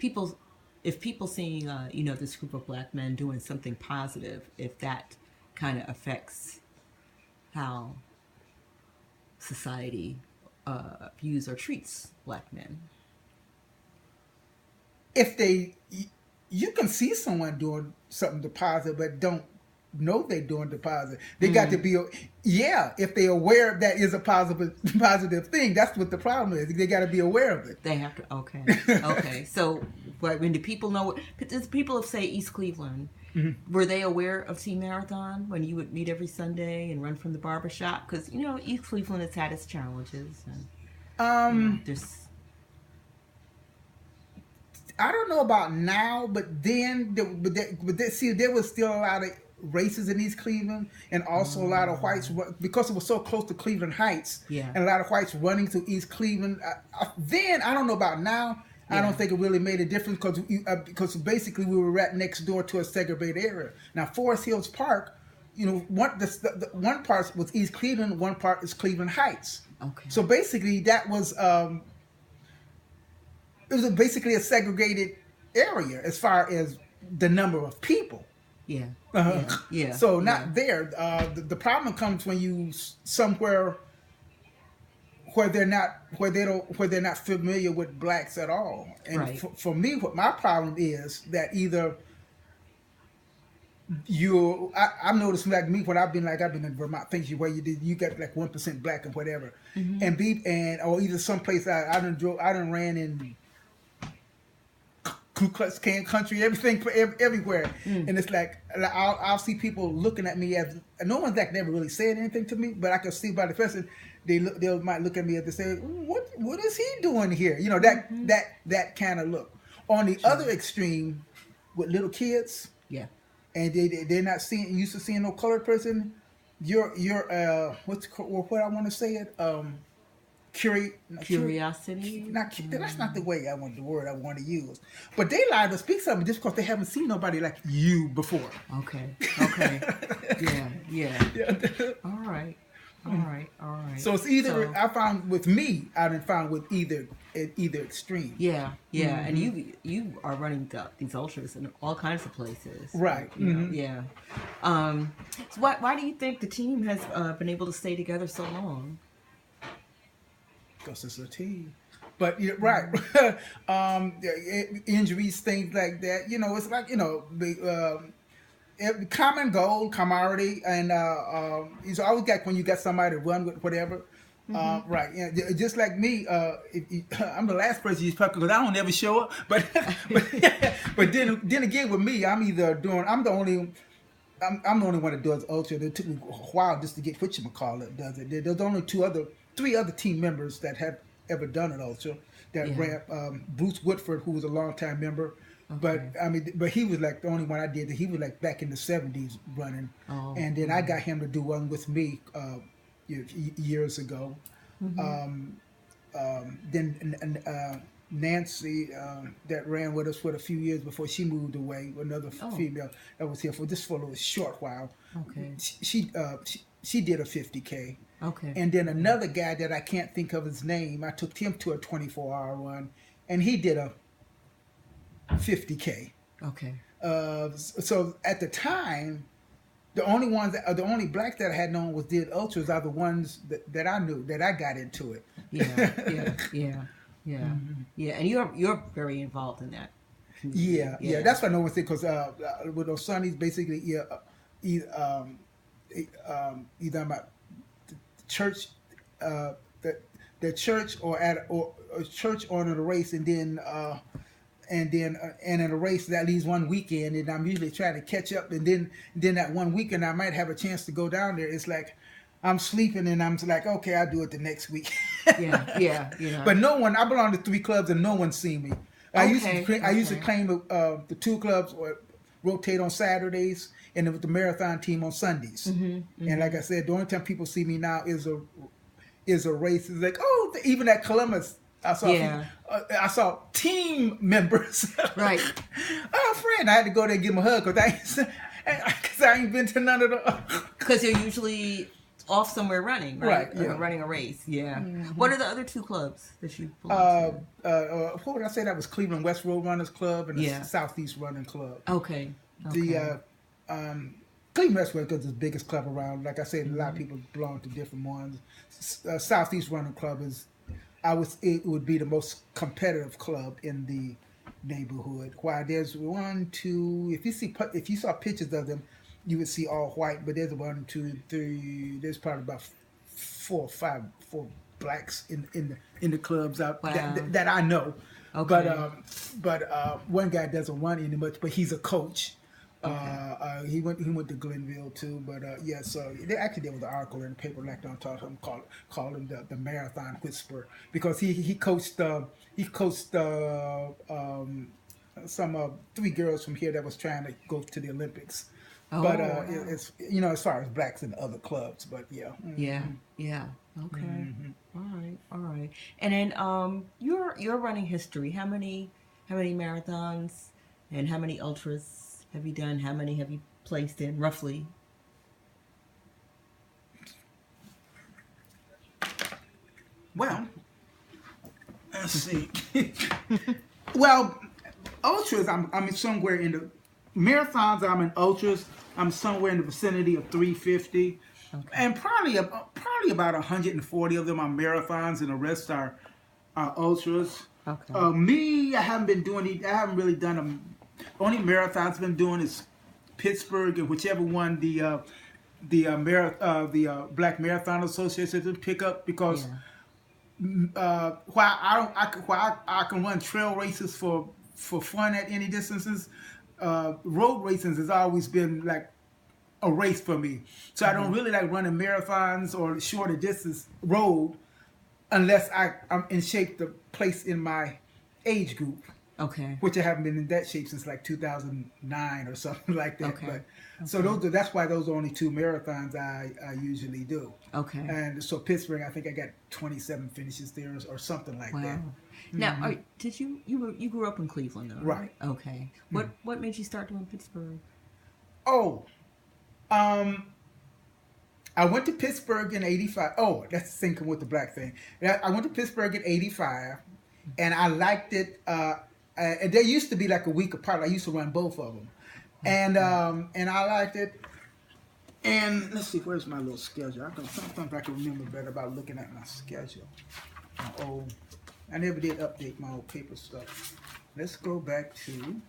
people, if people seeing, this group of black men doing something positive, if that kind of affects how society views or treats black men. If you can see someone doing something to positive, but don't know they're doing the positive. They got to be, if they're aware that is a positive thing. That's what the problem is. They got to be aware of it. They have to, okay. So, when do people know, people of, say, East Cleveland, were they aware of Team Marathon when you would meet every Sunday and run from the barbershop? Because, East Cleveland has had its challenges. And, I don't know about now, but then, there was still a lot of races in East Cleveland, and also a lot of whites, because it was so close to Cleveland Heights, and a lot of whites running to East Cleveland. Then, I don't know about now. I don't think it really made a difference because basically we were right next door to a segregated area. Now, Forest Hills Park, one part was East Cleveland, one part is Cleveland Heights. Okay. So basically, that was it was basically a segregated area as far as the number of people. Yeah. So not there. The problem comes when you somewhere where they're not familiar with blacks at all. And right. For me, what my problem is that either I'm noticing, like me, when I've been in Vermont, things where you get like 1% black and whatever, or either someplace I done ran in Ku Klux Klan country, everything, everywhere, and it's like I'll see people looking at me as no one's like never really said anything to me, but I can see by the person they might look at me as they say, what is he doing here? That kind of look. On the other extreme, with little kids, and they're not used to seeing no colored person. You're what I want to say it. Curiosity. That's not the word I want to use. But they lie to speak something just because they haven't seen nobody like you before. Okay. Yeah. All right. So it's either I found with either extreme. Yeah. And you are running these ultras in all kinds of places. Right. Yeah. So why do you think the team has been able to stay together so long? Because it's a team. But right. Injuries, things like that. It's like common goal, camaraderie, and it's always like when you got somebody to run with whatever. Right. Just like me, I'm the last person you talk because I don't ever show up. But then again with me, I'm the only one that does ultra. It took me a while just to get whatchamacallit does it. There's only three other team members that have ever done an ultra that ran. Bruce Woodford, who was a longtime member. Okay. But he was like the only one I did. He was like back in the 70s running, and then I got him to do one with me years ago. Then Nancy that ran with us for a few years before she moved away. Another female that was here for a little short while. Okay. She did a 50K. Okay. And then another guy that I can't think of his name, I took him to a 24-hour run, and he did a 50K. Okay. So at the time, the only blacks that I had known did ultras are the ones that I knew that I got into it. Yeah. And you're very involved in that. Yeah. That's what no one said because with those Sundays, basically, either about the church, the church or at or church or in a race, and then in a race that leaves one weekend, and I'm usually trying to catch up, and then that one weekend I might have a chance to go down there. It's like I'm sleeping and I'm like, okay, I'll do it the next week. Yeah. But no one. I belong to 3 clubs and no one's seen me. I used to claim the 2 clubs or rotate on Saturdays, and with the marathon team on Sundays. And like I said, the only time people see me now is a race. It's like, even at Columbus, I saw team members. Right. Friend, I had to go there and give him a hug because I ain't been to none of the. Because you're usually off somewhere running, right? Right, yeah. Running a race. Yeah. What are the other two clubs that you belong What would I say? That was Cleveland West Road Runners Club and the Yeah. Southeast Running Club. to? Okay. The Cleveland West Road is the biggest club around. Like I said, a lot of people belong to different ones. Southeast Running Club it would be the most competitive club in the neighborhood. Why there's one, two. If you saw pictures of them, you would see all white. But there's one, two, three. There's probably about four blacks in the clubs out Wow. that I know. Okay. But one guy doesn't run any much, but he's a coach. He went to Glenville too, but yeah. So there was an article in the paper like on talk him called him the marathon whisperer because he coached some 3 girls from here that was trying to go to the Olympics. Oh, But wow. it's as far as blacks in other clubs, but yeah. Yeah. Yeah. Okay. All right. And then your running history. How many marathons and how many ultras have you done? How many have you placed in roughly? Well, let's see. Well, ultras, I'm somewhere in the marathons. I'm in ultras. I'm somewhere in the vicinity of 350, and probably about 140 of them are marathons, and the rest are ultras. Okay. Me, I haven't been doing. I haven't really done them. Only marathons I've been doing is Pittsburgh, and whichever one the Black Marathon Association pick up because. While I can run trail races for fun at any distances, road racing has always been like a race for me. So I don't really like running marathons or shorter distance road unless I'm in shape to place in my age group. Okay. Which I haven't been in that shape since like 2009 or something like that. Okay. So that's why those are only 2 marathons I usually do. Okay. And so Pittsburgh, I think I got 27 finishes there or something like that. Now, did you grew up in Cleveland though? Right. Okay. What made you start doing Pittsburgh? Oh, I went to Pittsburgh in '85. Oh, that's syncing with the black thing. I went to Pittsburgh in '85, and I liked it. And they used to be like a week apart. I used to run both of them, and I liked it. And let's see, where's my little schedule? Sometimes I can remember better about looking at my schedule. I never did update my old paper stuff. Let's go back to.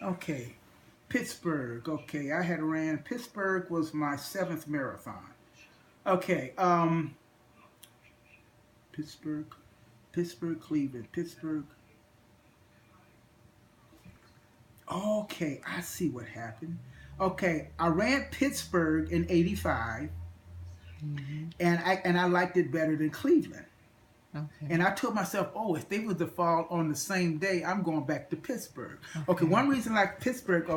Okay, Pittsburgh. Okay, I had ran. Pittsburgh was my 7th marathon. Okay, Pittsburgh, Cleveland, Pittsburgh. Okay, I see what happened. Okay, I ran Pittsburgh in '85, and I liked it better than Cleveland. Okay. And I told myself, oh, if they were to fall on the same day, I'm going back to Pittsburgh. Okay, one reason I like Pittsburgh,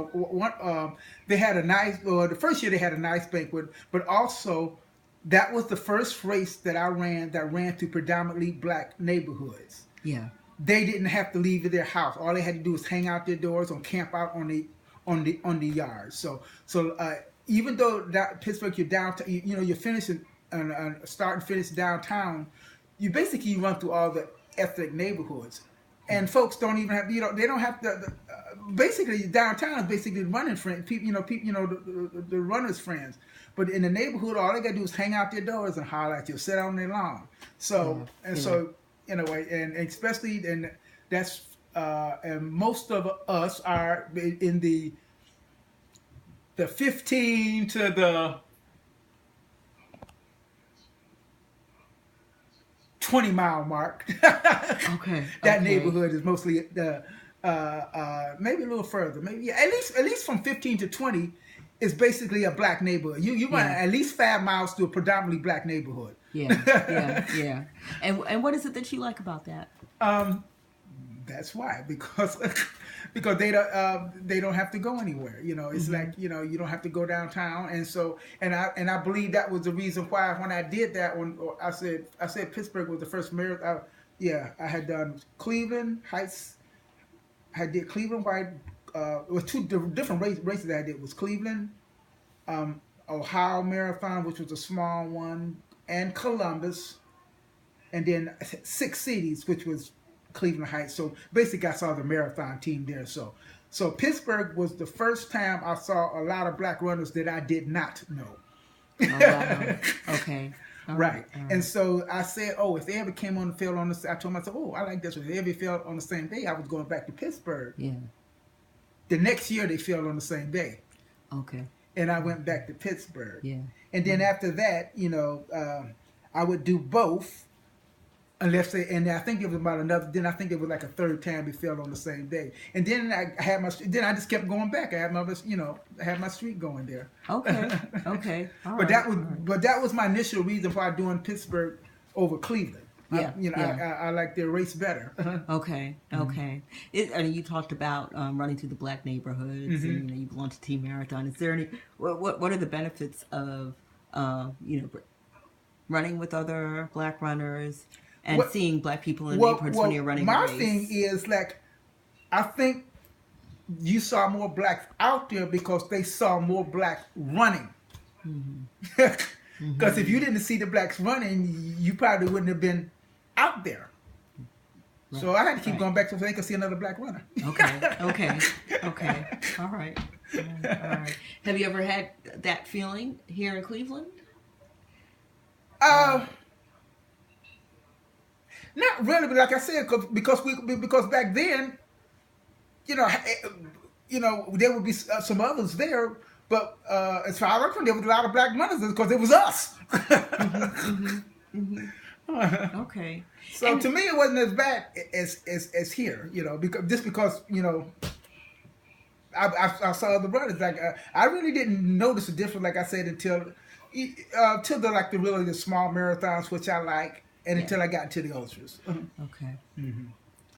they had a nice, the first year they had a nice banquet, but also that was the first race that I ran through predominantly black neighborhoods. Yeah. They didn't have to leave their house. All they had to do was hang out their doors or camp out on the yards. So even though Pittsburgh, you're downtown, you're finishing start and finish downtown. You basically run through all the ethnic neighborhoods, and folks don't even have they don't have to. Basically, downtown is basically running friends. People, the runners' friends. But in the neighborhood, all they gotta do is hang out their doors and holler at you, sit on their lawn. So so anyway, and especially and that's and most of us are in the 15 to the 20-mile mark. Okay. That neighborhood is mostly the maybe a little further, maybe at least from 15 to 20 is basically a black neighborhood. You run at least 5 miles through a predominantly black neighborhood. Yeah. And what is it that you like about that? That's why, because they don't have to go anywhere. It's like you don't have to go downtown, and I believe that was the reason why when I did that one, I said Pittsburgh was the first marathon. I had done Cleveland Heights. I did Cleveland White. It was 2 different races that I did. It was Cleveland, Ohio Marathon, which was a small one, and Columbus, and then 6 cities, which was Cleveland Heights. So basically, I saw the marathon team there. So Pittsburgh was the first time I saw a lot of black runners that I did not know. Oh, wow. Okay. All Right. all And so I said, oh, if they ever came on the field on the, I told myself, oh, I like this one. If they ever failed on the same day, I was going back to Pittsburgh. Yeah. The next year, they failed on the same day. Okay. And I went back to Pittsburgh. Yeah. And then after that, I would do both. Unless they, and I think it was about another, then I think it was like a third time we fell on the same day. And then I had then I just kept going back. I had my, I had my streak going there. Okay. Okay. All But right. that was my initial reason for doing Pittsburgh over Cleveland. Yeah, I like their race better. Okay. Okay. You talked about running through the black neighborhoods, and you belong to Team Marathon. Is there any? What are the benefits of running with other black runners and seeing black people in neighborhoods when you're running a race? My thing is, like, I think you saw more blacks out there because they saw more blacks running. Because if you didn't see the blacks running, you probably wouldn't have been out there. Right. So I had to keep going back so they could see another black runner. Okay. All right. All right. Have you ever had that feeling here in Cleveland? Not really, but like I said, because back then, there would be some others there, but as far as I'm concerned, there was a lot of black runners because it was us. Okay. So to me, it wasn't as bad as here, because I saw the brothers. Like I really didn't notice a difference, like I said, until the really the small marathons, which I like, and until I got into the ultras. Okay.